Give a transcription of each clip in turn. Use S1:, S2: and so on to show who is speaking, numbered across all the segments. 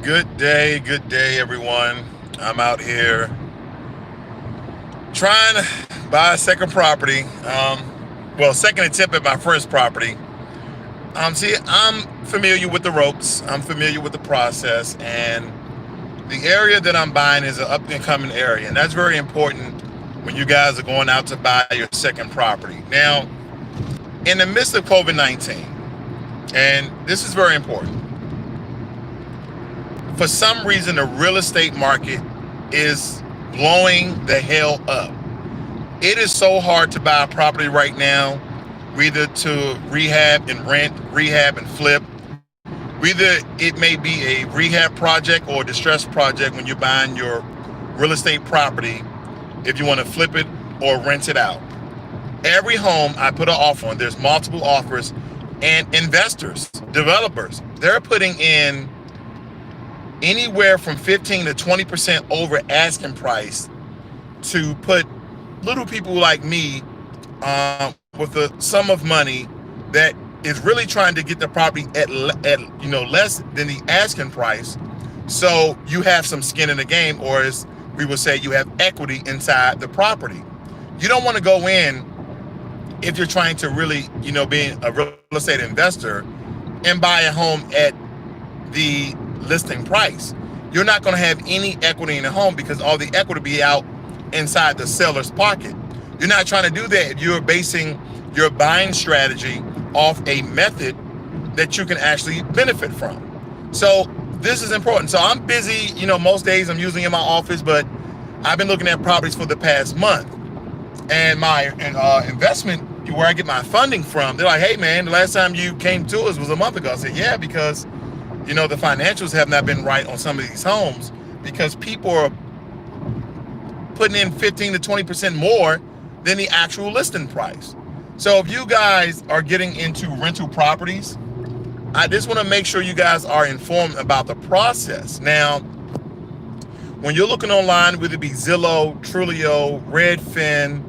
S1: Good day, everyone. I'm out here trying to buy a second property. Second attempt at my first property. See, I'm familiar with the ropes. I'm familiar with the process, and the area that I'm buying is an up and coming area, and that's very important when you guys are going out to buy your second property. Now, in the midst of COVID-19, and this is very important, for some reason, the real estate market is blowing the hell up. It is so hard to buy a property right now, either to rehab and rent, rehab and flip. Either it may be a rehab project or a distress project when you're buying your real estate property, if you want to flip it or rent it out. Every home I put an offer on, there's multiple offers, and investors, developers, they're putting in anywhere from 15 to 20% over asking price to put little people like me with a sum of money that is really trying to get the property at less than the asking price, so you have some skin in the game, or as we would say, you have equity inside the property. You don't want to go in, if you're trying to really be a real estate investor, and buy a home at the listing price. You're not going to have any equity in the home because all the equity will be out inside the seller's pocket. You're not trying to do that if you're basing your buying strategy off a method that you can actually benefit from. So this is important. So I'm busy, most days I'm usually in my office, but I've been looking at properties for the past month. And my investment, where I get my funding from, they're like, hey man, the last time you came to us was a month ago. I said, yeah, because the financials have not been right on some of these homes because people are putting in 15 to 20% more than the actual listing price. So if you guys are getting into rental properties, I just want to make sure you guys are informed about the process. Now, when you're looking online, whether it be Zillow, Trulio, Redfin,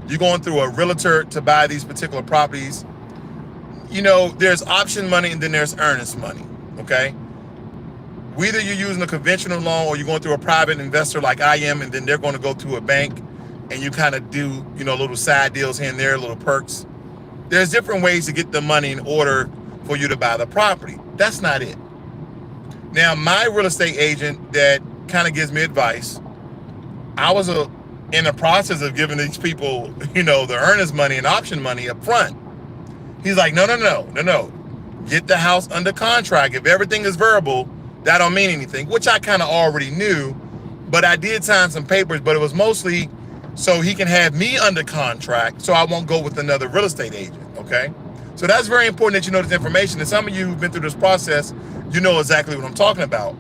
S1: you're going through a realtor to buy these particular properties, there's option money and then there's earnest money. Okay, whether you're using a conventional loan or you're going through a private investor like I am, and then they're going to go to a bank and you kind of do, little side deals here and there, little perks. There's different ways to get the money in order for you to buy the property. That's not it. Now, my real estate agent that kind of gives me advice, I was in the process of giving these people, the earnest money and option money up front. He's like, no. Get the house under contract. If everything is verbal, that don't mean anything, which I kind of already knew, but I did sign some papers, but it was mostly so he can have me under contract so I won't go with another real estate agent, okay? So that's very important that you know this information. And some of you who've been through this process, you know exactly what I'm talking about.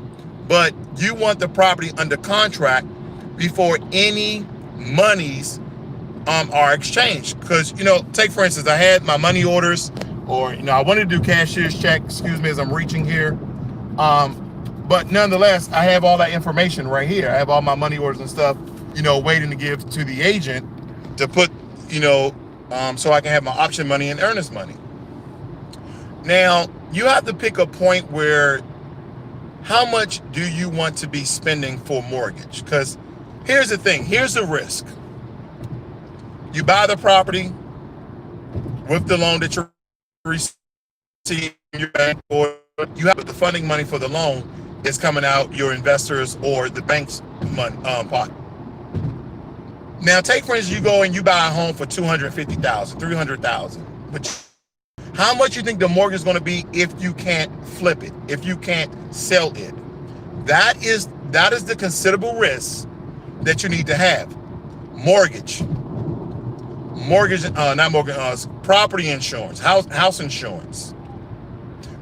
S1: But you want the property under contract before any monies are exchanged. Because, take for instance, I had my money orders, or I wanted to do cashier's check, excuse me as I'm reaching here, but nonetheless I have all that information right here. I have all my money orders and stuff waiting to give to the agent to put so I can have my option money and earnest money. Now you have to pick a point where how much do you want to be spending for mortgage? Because here's the thing, here's the risk. You buy the property with the loan that you're receive your bank, or you have the funding money for the loan is coming out your investors or the bank's money pot. Now, take for instance, you go and you buy a home for $250,000, $300,000. But how much you think the mortgage is going to be if you can't flip it, if you can't sell it? That is the considerable risk that you need to have. Property insurance, house insurance,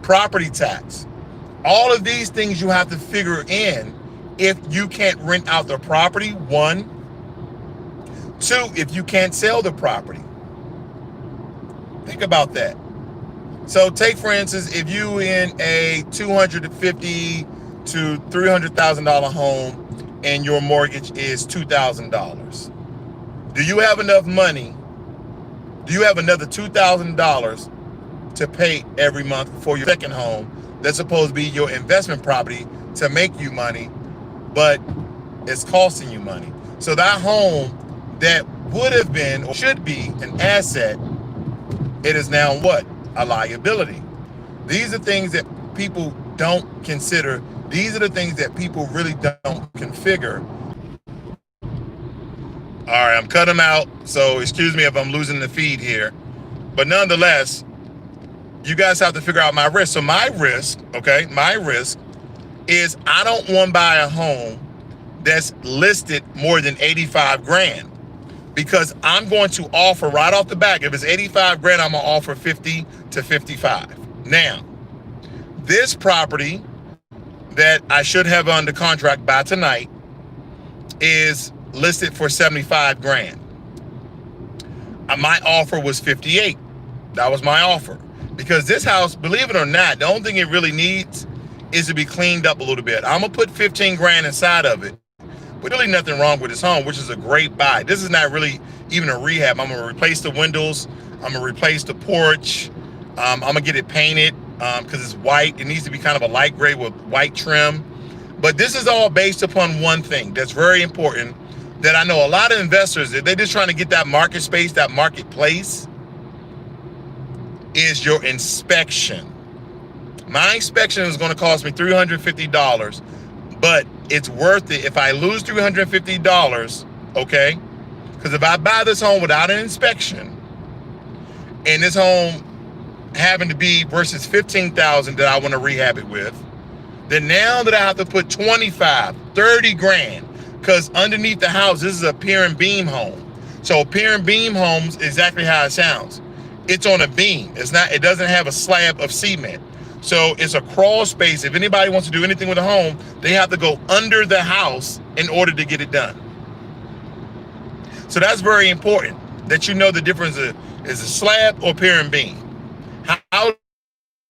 S1: property tax. All of these things you have to figure in if you can't rent out the property, one. Two, if you can't sell the property. Think about that. So take for instance, if you in a $250,000 to $300,000 home and your mortgage is $2,000. Do you have enough money? Do you have another $2,000 to pay every month for your second home that's supposed to be your investment property to make you money, but it's costing you money. So that home that would have been or should be an asset, it is now what? A liability. These are things that people don't consider. These are the things that people really don't configure. All right, I'm cutting them out, so excuse me if I'm losing the feed here. But nonetheless, you guys have to figure out my risk. So my risk, okay, my risk is I don't want to buy a home that's listed more than 85 grand, because I'm going to offer right off the back. If it's 85 grand, I'm gonna offer 50 to 55. Now, this property that I should have under contract by tonight is listed for 75 grand. My offer was 58. That was my offer. Because this house, believe it or not, the only thing it really needs is to be cleaned up a little bit. I'm gonna put 15 grand inside of it. But really nothing wrong with this home, which is a great buy. This is not really even a rehab. I'm gonna replace the windows. I'm gonna replace the porch. I'm gonna get it painted because it's white. It needs to be kind of a light gray with white trim. But this is all based upon one thing that's very important, that I know a lot of investors, they're just trying to get that market space, that marketplace, is your inspection. My inspection is gonna cost me $350, but it's worth it if I lose $350, okay? Because if I buy this home without an inspection, and this home having to be versus $15,000 that I want to rehab it with, then now that I have to put 25, 30 grand, because underneath the house, this is a pier and beam home. So pier and beam homes, exactly how it sounds. It's on a beam. It's not. It doesn't have a slab of cement. So it's a crawl space. If anybody wants to do anything with a home, they have to go under the house in order to get it done. So that's very important, that you know the difference is a slab or pier and beam. How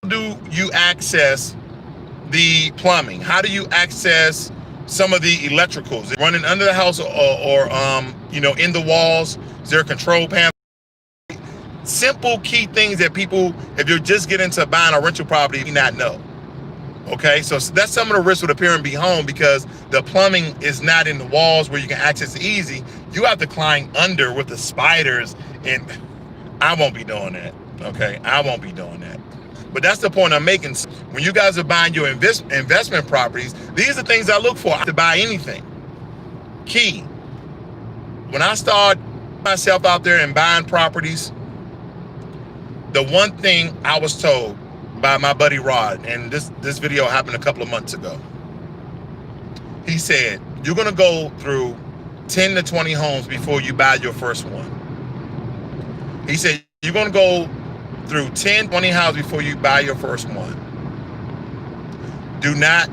S1: do you access the plumbing? How do you access some of the electricals? Running under the house or in the walls? Is there a control panel? Simple key things that people, if you're just getting into buying a rental property, you not know. Okay, so that's some of the risks with a pier and beam home, because the plumbing is not in the walls where you can access it easy. You have to climb under with the spiders, and I won't be doing that. Okay, I won't be doing that. But that's the point I'm making. When you guys are buying your investment properties, these are things I look for to buy anything. Key. When I start myself out there and buying properties, the one thing I was told by my buddy Rod, and this video happened a couple of months ago. He said, you're gonna go through 10 to 20 homes before you buy your first one. He said, you're gonna go through 10, 20 houses before you buy your first one. Do not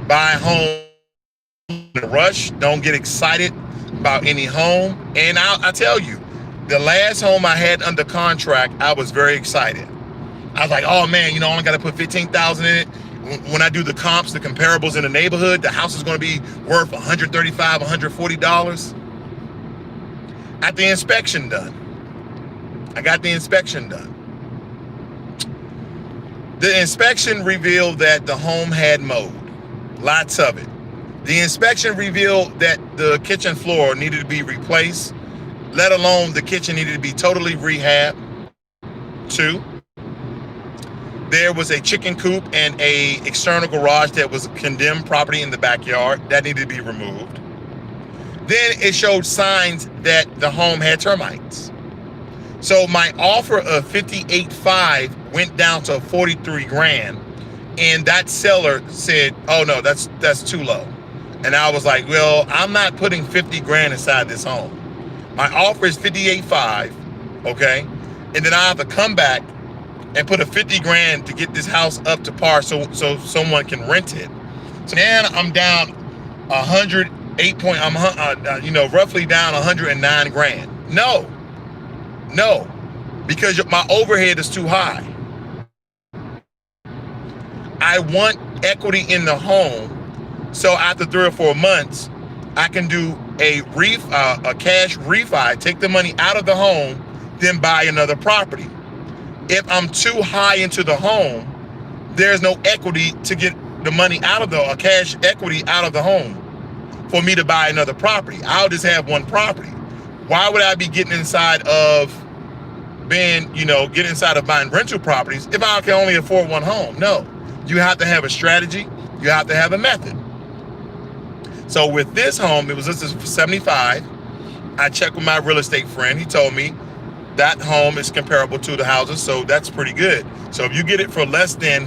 S1: buy a home in a rush. Don't get excited about any home. And I tell you, the last home I had under contract, I was very excited. I was like, oh man, I only got to put $15,000 in it. When I do the comps, the comparables in the neighborhood, the house is going to be worth $135, $140. At the inspection done. I got the inspection done. The inspection revealed that the home had mold, lots of it. The inspection revealed that the kitchen floor needed to be replaced, let alone the kitchen needed to be totally rehabbed. 2, there was a chicken coop and a external garage that was condemned property in the backyard that needed to be removed. Then it showed signs that the home had termites. So my offer of 58.5 went down to 43 grand, and that seller said, "Oh no, that's too low." And I was like, "Well, I'm not putting 50 grand inside this home. My offer is 58.5, okay? And then I have to come back and put a 50 grand to get this house up to par so someone can rent it. So now I'm down 108 point. I'm roughly down 109 grand. No, because my overhead is too high. I want equity in the home, so after 3 or 4 months, I can do a cash refi, take the money out of the home, then buy another property. If I'm too high into the home, there's no equity to get the money out of the cash equity out of the home for me to buy another property. I'll just have one property. Why would I be getting inside of getting inside of buying rental properties if I can only afford one home? No, you have to have a strategy. You have to have a method. So with this home, it was listed for $75,000. I checked with my real estate friend. He told me that home is comparable to the houses, so that's pretty good. So if you get it for less than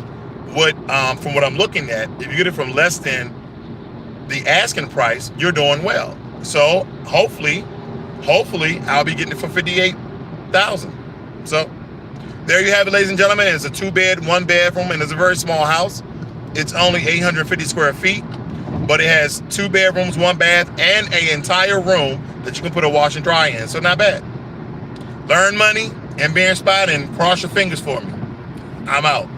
S1: what, from what I'm looking at, if you get it from less than the asking price, you're doing well. So hopefully I'll be getting it for $58,000. So there you have it, ladies and gentlemen. It's a 2-bed, 1-bedroom, and it's a very small house. It's only 850 square feet, but it has 2 bedrooms, 1 bath, and an entire room that you can put a wash and dry in. So not bad. Learn money and be inspired, and cross your fingers for me. I'm out.